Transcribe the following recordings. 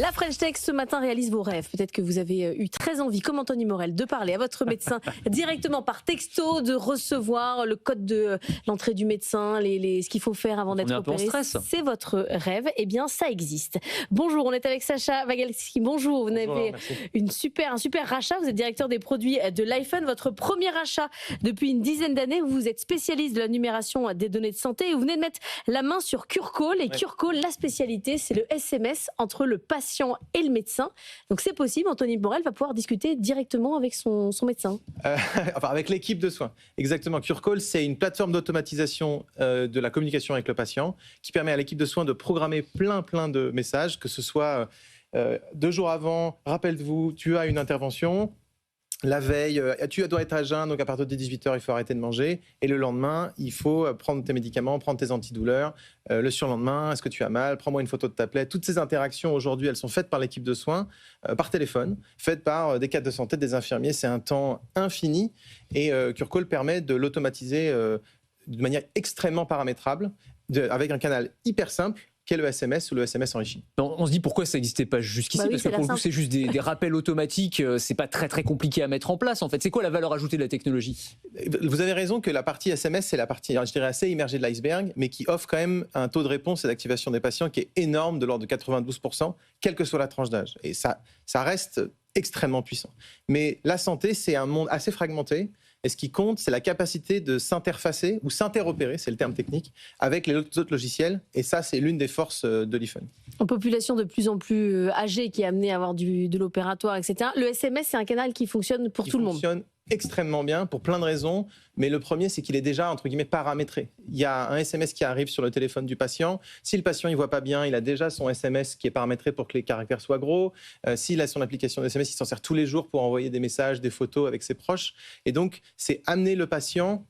La French Tech ce matin réalise vos rêves. Peut-être que vous avez eu très envie, comme Anthony Morel, de parler à votre médecin directement par texto, de recevoir le code de l'entrée du médecin, ce qu'il faut faire avant d'être opéré. C'est votre rêve. Eh bien, ça existe. Bonjour, on est avec Sacha Wagalski. Bonjour, vous avez un super rachat. Vous êtes directeur des produits de l'iPhone. Votre premier achat depuis une dizaine d'années. Vous êtes spécialiste de la numération des données de santé et vous venez de mettre la main sur Curcall. Et Curcall, la spécialité, c'est le SMS entre le patient et le médecin. Donc c'est possible, Anthony Morel va pouvoir discuter directement avec son médecin. Avec l'équipe de soins. Exactement. Curcall, c'est une plateforme d'automatisation de la communication avec le patient qui permet à l'équipe de soins de programmer plein de messages, que ce soit 2 jours avant, rappelle-vous, tu as une intervention. La veille, tu dois être à jeun, donc à partir de 18h, il faut arrêter de manger. Et le lendemain, il faut prendre tes médicaments, prendre tes antidouleurs. Le surlendemain, est-ce que tu as mal? Prends-moi une photo de ta plaie. Toutes ces interactions, aujourd'hui, elles sont faites par l'équipe de soins, par téléphone, faites par des cadres de santé, des infirmiers. C'est un temps infini. Et Curcall permet de l'automatiser de manière extrêmement paramétrable, avec un canal hyper simple, qu'est le SMS ou le SMS enrichi. On se dit pourquoi ça n'existait pas jusqu'ici, parce que pour le coup c'est juste des rappels automatiques, c'est pas très compliqué à mettre en place en fait. C'est quoi la valeur ajoutée de la technologie? Vous avez raison que la partie SMS c'est la partie, je dirais, assez immergée de l'iceberg, mais qui offre quand même un taux de réponse et d'activation des patients qui est énorme, de l'ordre de 92%, quelle que soit la tranche d'âge. Et ça reste extrêmement puissant. Mais la santé, c'est un monde assez fragmenté. Et ce qui compte, c'est la capacité de s'interfacer ou s'interopérer, c'est le terme technique, avec les autres logiciels. Et ça, c'est l'une des forces de l'iPhone. Une population de plus en plus âgée qui est amenée à avoir de l'opératoire, etc. Le SMS, c'est un canal qui fonctionne pour tout le monde. Extrêmement bien pour plein de raisons, mais le premier c'est qu'il est déjà entre guillemets paramétré. Il y a un SMS qui arrive sur le téléphone du patient. Si le patient il voit pas bien, il a déjà son SMS qui est paramétré pour que les caractères soient gros. S'il a son application de SMS, il s'en sert tous les jours pour envoyer des messages, des photos avec ses proches. Et donc c'est amener le patient.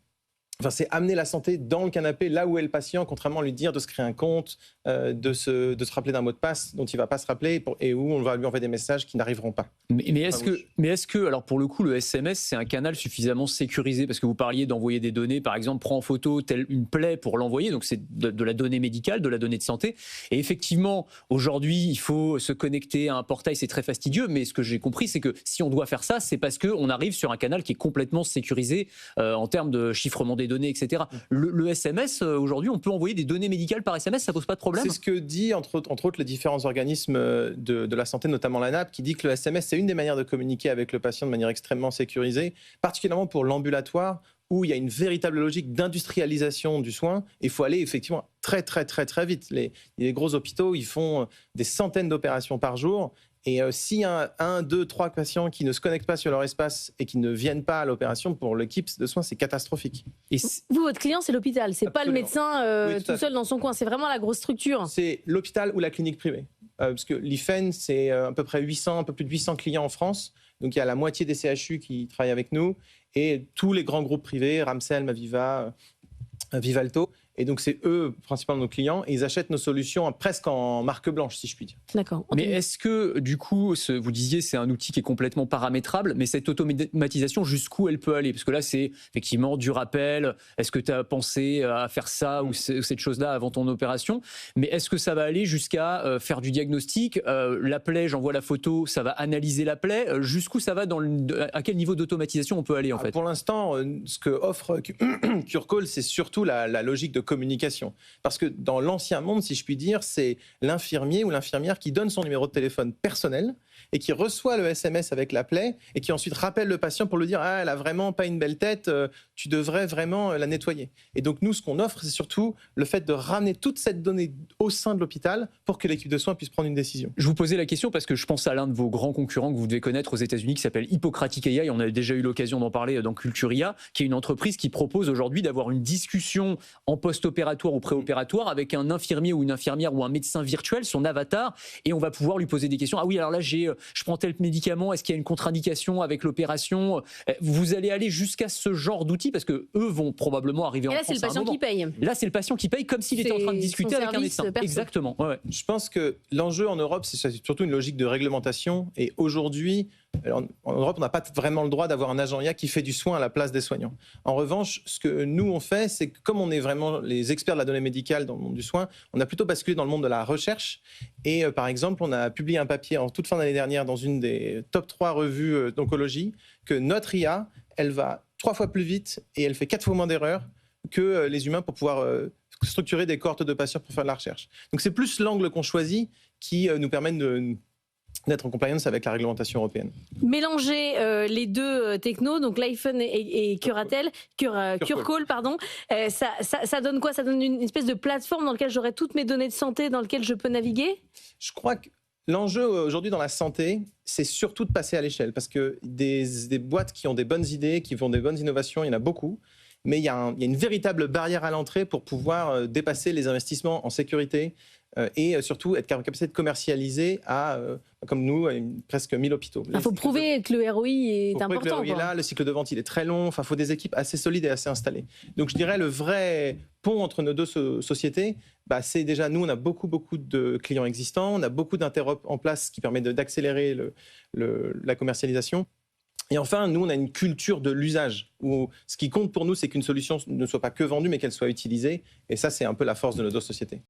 C'est amener la santé dans le canapé, là où est le patient, contrairement à lui dire de se créer un compte, de se rappeler d'un mot de passe dont il ne va pas se rappeler et où on va lui envoyer des messages qui n'arriveront pas. Mais est-ce que, alors pour le coup, le SMS, c'est un canal suffisamment sécurisé? Parce que vous parliez d'envoyer des données, par exemple, prends en photo telle une plaie pour l'envoyer, donc c'est de la donnée médicale, de la donnée de santé. Et effectivement, aujourd'hui, il faut se connecter à un portail, c'est très fastidieux, mais ce que j'ai compris, c'est que si on doit faire ça, c'est parce qu'on arrive sur un canal qui est complètement sécurisé en termes de chiffrement des données, etc. Le SMS, aujourd'hui, on peut envoyer des données médicales par SMS, ça pose pas de problème? C'est ce que dit, entre autres, les différents organismes de la santé, notamment l'ANAP, qui dit que le SMS, c'est une des manières de communiquer avec le patient de manière extrêmement sécurisée, particulièrement pour l'ambulatoire, où il y a une véritable logique d'industrialisation du soin. Il faut aller effectivement très vite. Les gros hôpitaux, ils font des centaines d'opérations par jour. Et s'il y a 1, 2, 3 patients qui ne se connectent pas sur leur espace et qui ne viennent pas à l'opération, pour l'équipe de soins, c'est catastrophique. Vous, votre client, c'est l'hôpital, c'est pas le médecin tout seul dans son coin, c'est vraiment la grosse structure. C'est l'hôpital ou la clinique privée. Parce que l'IFEN, c'est à peu près 800, un peu plus de 800 clients en France. Donc il y a la moitié des CHU qui travaillent avec nous et tous les grands groupes privés, Ramsay, Aviva, Vivalto. Et donc, c'est eux, principalement nos clients, et ils achètent nos solutions presque en marque blanche, si je puis dire. D'accord. Mais est-ce que, du coup, vous disiez, c'est un outil qui est complètement paramétrable, mais cette automatisation, jusqu'où elle peut aller? Parce que là, c'est effectivement du rappel. Est-ce que tu as pensé à faire ça ou cette chose-là avant ton opération? Mais est-ce que ça va aller jusqu'à faire du diagnostic? La plaie, j'envoie la photo, ça va analyser la plaie. Jusqu'où ça va à quel niveau d'automatisation on peut aller, en fait? Pour l'instant, ce que offre Curcall, c'est surtout la logique de communication. Parce que dans l'ancien monde, si je puis dire, c'est l'infirmier ou l'infirmière qui donne son numéro de téléphone personnel et qui reçoit le SMS avec la plaie et qui ensuite rappelle le patient pour lui dire « Ah, elle a vraiment pas une belle tête, tu devrais vraiment la nettoyer ». Et donc nous, ce qu'on offre, c'est surtout le fait de ramener toute cette donnée au sein de l'hôpital pour que l'équipe de soins puisse prendre une décision. Je vous posais la question parce que je pense à l'un de vos grands concurrents que vous devez connaître aux États-Unis qui s'appelle Hippocratic AI. On a déjà eu l'occasion d'en parler dans Culturia, qui est une entreprise qui propose aujourd'hui d'avoir une discussion en post-opératoire ou préopératoire avec un infirmier ou une infirmière ou un médecin virtuel, son avatar, et on va pouvoir lui poser des questions. Ah oui, alors là, je prends tel médicament, est-ce qu'il y a une contre-indication avec l'opération? Vous allez aller jusqu'à ce genre d'outils parce que eux vont probablement arriver en France. Et là, c'est le patient qui paye. Là, c'est le patient qui paye comme s'il était en train de discuter avec un médecin. Exactement. Ouais. Je pense que l'enjeu en Europe, c'est surtout une logique de réglementation. Et aujourd'hui, en Europe, on n'a pas vraiment le droit d'avoir un agent IA qui fait du soin à la place des soignants. En revanche, ce que nous, on fait, c'est que comme on est vraiment les experts de la donnée médicale dans le monde du soin, on a plutôt basculé dans le monde de la recherche. Et par exemple, on a publié un papier en toute fin d'année dernière dans une des top 3 revues d'oncologie que notre IA, elle va 3 fois plus vite et elle fait 4 fois moins d'erreurs que les humains pour pouvoir structurer des cohortes de patients pour faire de la recherche. Donc c'est plus l'angle qu'on choisit qui nous permet d'être en compliance avec la réglementation européenne. Mélanger les deux technos, donc l'iPhone et Curatel, Curcall, pardon, ça donne quoi? Ça donne une espèce de plateforme dans laquelle j'aurai toutes mes données de santé, dans laquelle je peux naviguer? Je crois que l'enjeu aujourd'hui dans la santé, c'est surtout de passer à l'échelle, parce que des boîtes qui ont des bonnes idées, qui font des bonnes innovations, il y en a beaucoup. Mais il y a une véritable barrière à l'entrée pour pouvoir dépasser les investissements en sécurité et surtout être capable de commercialiser comme nous, presque 1000 hôpitaux. Il faut prouver que le ROI est important. Que le ROI est là, le cycle de vente il est très long, il faut des équipes assez solides et assez installées. Donc je dirais le vrai pont entre nos deux sociétés, c'est déjà nous, on a beaucoup de clients existants, on a beaucoup d'interop en place qui permet d'accélérer la commercialisation. Et enfin, nous, on a une culture de l'usage, où ce qui compte pour nous, c'est qu'une solution ne soit pas que vendue, mais qu'elle soit utilisée. Et ça, c'est un peu la force de nos deux sociétés.